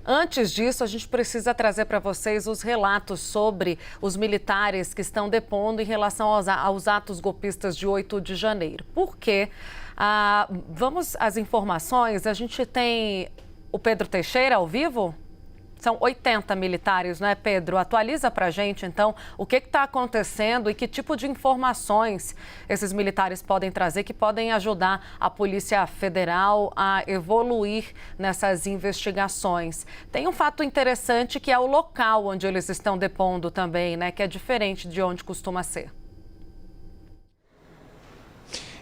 Antes disso, a gente precisa trazer para vocês os relatos sobre os militares que estão depondo em relação aos atos golpistas de 8 de janeiro. Por quê? Vamos às informações. A gente tem o Pedro Teixeira ao vivo? São 80 militares, não é, Pedro? Atualiza para a gente, então, o que está acontecendo e que tipo de informações esses militares podem trazer que podem ajudar a Polícia Federal a evoluir nessas investigações. Tem um fato interessante que é o local onde eles estão depondo também, né? Que é diferente de onde costuma ser.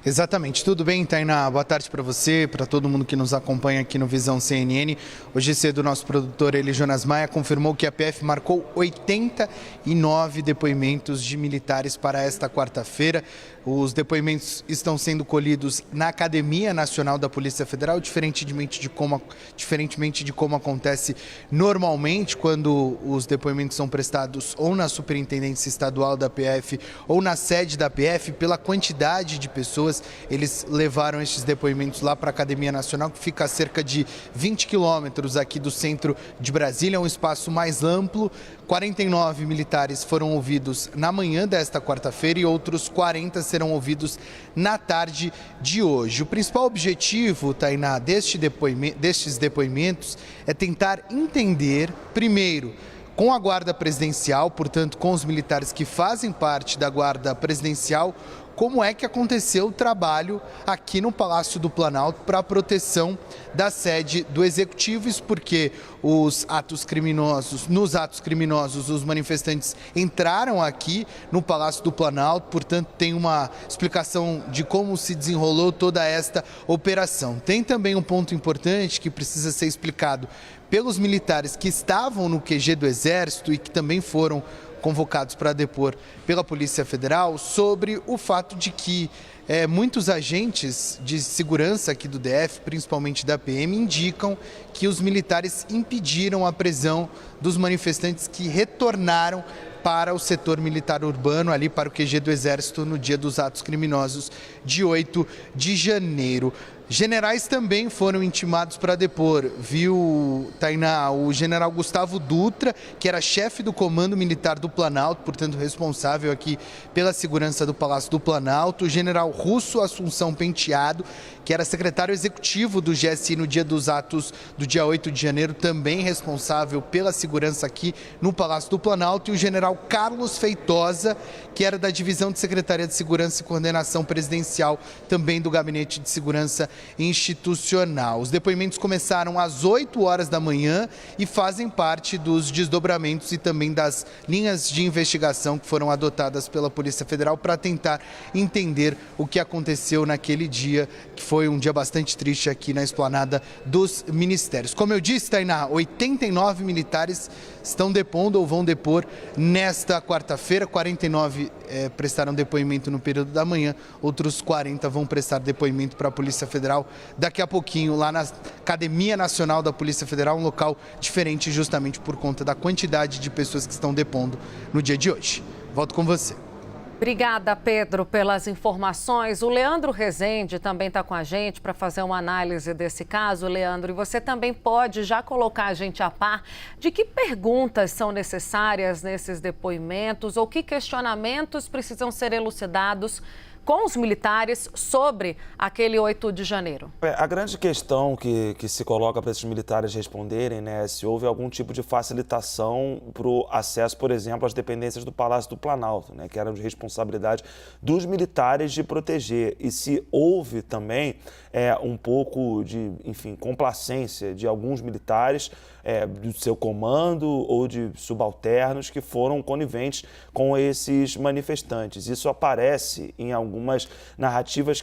Exatamente. Tudo bem, Tainá? Boa tarde para você, para todo mundo que nos acompanha aqui no Visão CNN. Hoje cedo, o nosso produtor, Jonas Maia, confirmou que a PF marcou 89 depoimentos de militares para esta quarta-feira. Os depoimentos estão sendo colhidos na Academia Nacional da Polícia Federal, diferentemente de como acontece normalmente, quando os depoimentos são prestados ou na Superintendência Estadual da PF ou na sede da PF. Pela quantidade de pessoas, eles levaram estes depoimentos lá para a Academia Nacional, que fica a cerca de 20 quilômetros aqui do centro de Brasília, é um espaço mais amplo. 49 militares foram ouvidos na manhã desta quarta-feira e outros 40 serão ouvidos na tarde de hoje. O principal objetivo, Tainá, destes depoimentos é tentar entender, primeiro, com a Guarda Presidencial, portanto, com os militares que fazem parte da Guarda Presidencial, como é que aconteceu o trabalho aqui no Palácio do Planalto para a proteção da sede do Executivo, isso porque nos atos criminosos, os manifestantes entraram aqui no Palácio do Planalto, portanto, tem uma explicação de como se desenrolou toda esta operação. Tem também um ponto importante que precisa ser explicado pelos militares que estavam no QG do Exército e que também foram convocados para depor pela Polícia Federal, sobre o fato de que muitos agentes de segurança aqui do DF, principalmente da PM, indicam que os militares impediram a prisão dos manifestantes que retornaram para o setor militar urbano, ali para o QG do Exército, no dia dos atos criminosos de 8 de janeiro. Generais também foram intimados para depor, viu, Tainá? O general Gustavo Dutra, que era chefe do Comando Militar do Planalto, portanto responsável aqui pela segurança do Palácio do Planalto. O general Russo Assunção Penteado, que era secretário executivo do GSI no dia dos atos do dia 8 de janeiro, também responsável pela segurança aqui no Palácio do Planalto. E o general Carlos Feitosa, que era da Divisão de Secretaria de Segurança e Coordenação Presidencial, também do Gabinete de Segurança Institucional. Os depoimentos começaram às 8 horas da manhã e fazem parte dos desdobramentos e também das linhas de investigação que foram adotadas pela Polícia Federal para tentar entender o que aconteceu naquele dia, que foi um dia bastante triste aqui na esplanada dos ministérios. Como eu disse, Tainá, 89 militares estão depondo ou vão depor nesta quarta-feira. 49 prestaram depoimento no período da manhã, outros 40 vão prestar depoimento para a Polícia Federal daqui a pouquinho, lá na Academia Nacional da Polícia Federal, um local diferente justamente por conta da quantidade de pessoas que estão depondo no dia de hoje. Volto com você. Obrigada, Pedro, pelas informações. O Leandro Rezende também está com a gente para fazer uma análise desse caso, Leandro. E você também pode já colocar a gente a par de que perguntas são necessárias nesses depoimentos ou que questionamentos precisam ser elucidados com os militares sobre aquele 8 de janeiro. A grande questão que se coloca para esses militares responderem, né, é se houve algum tipo de facilitação para o acesso, por exemplo, às dependências do Palácio do Planalto, né, que eram de responsabilidade dos militares de proteger. E se houve também um pouco de, enfim, complacência de alguns militares, do seu comando ou de subalternos que foram coniventes com esses manifestantes. Isso aparece em algumas narrativas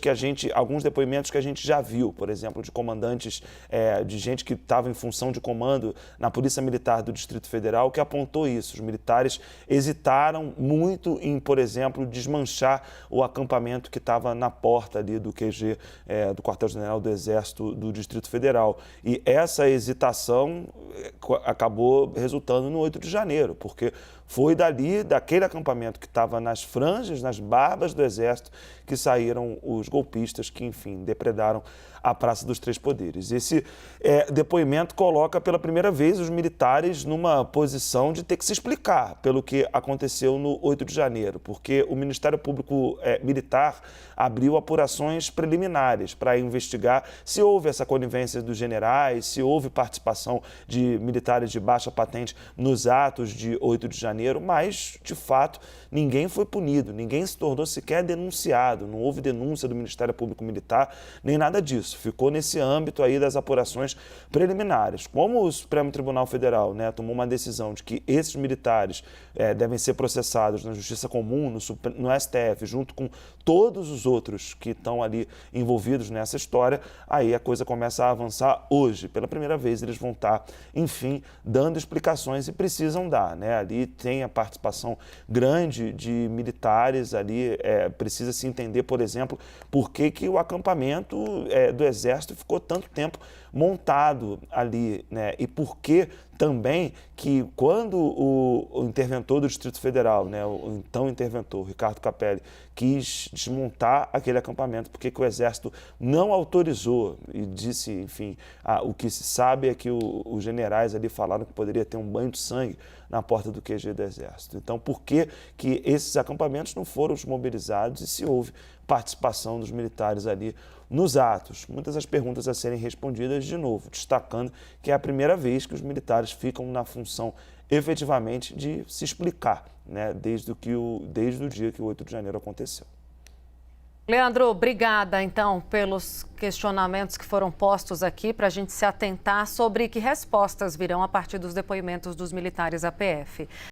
alguns depoimentos que a gente já viu, por exemplo, de comandantes, de gente que estava em função de comando na Polícia Militar do Distrito Federal, que apontou isso. Os militares hesitaram muito em, por exemplo, desmanchar o acampamento que estava na porta ali do QG, do Quartel-General do Exército do Distrito Federal. E essa hesitação acabou resultando no 8 de janeiro, porque Foi daquele acampamento que estava nas franjas, nas barbas do Exército, que saíram os golpistas que, enfim, depredaram a Praça dos Três Poderes. Esse depoimento coloca pela primeira vez os militares numa posição de ter que se explicar pelo que aconteceu no 8 de janeiro, porque o Ministério Público Militar abriu apurações preliminares para investigar se houve essa conivência dos generais, se houve participação de militares de baixa patente nos atos de 8 de janeiro, mas, de fato, ninguém foi punido, ninguém se tornou sequer denunciado, não houve denúncia do Ministério Público Militar, nem nada disso. Ficou nesse âmbito aí das apurações preliminares. Como o Supremo Tribunal Federal, né, tomou uma decisão de que esses militares devem ser processados na Justiça Comum, no STF, junto com todos os outros que estão ali envolvidos nessa história, aí a coisa começa a avançar hoje. Pela primeira vez eles vão estar, enfim, dando explicações e precisam dar, né? Ali tem a participação grande de militares, ali precisa se entender, por exemplo, por que o acampamento do Exército ficou tanto tempo montado ali, né? E por que também que quando o interventor do Distrito Federal, né, o então interventor, Ricardo Capelli, quis desmontar aquele acampamento, porque o Exército não autorizou e disse, enfim, o que se sabe é que os generais ali falaram que poderia ter um banho de sangue na porta do QG do Exército. Então, por que esses acampamentos não foram desmobilizados e se houve participação dos militares ali nos atos? Muitas das perguntas a serem respondidas de novo, destacando que é a primeira vez que os militares ficam na função efetivamente de se explicar, né, desde o dia que o 8 de janeiro aconteceu. Leandro, obrigada, então, pelos questionamentos que foram postos aqui para a gente se atentar sobre que respostas virão a partir dos depoimentos dos militares da PF.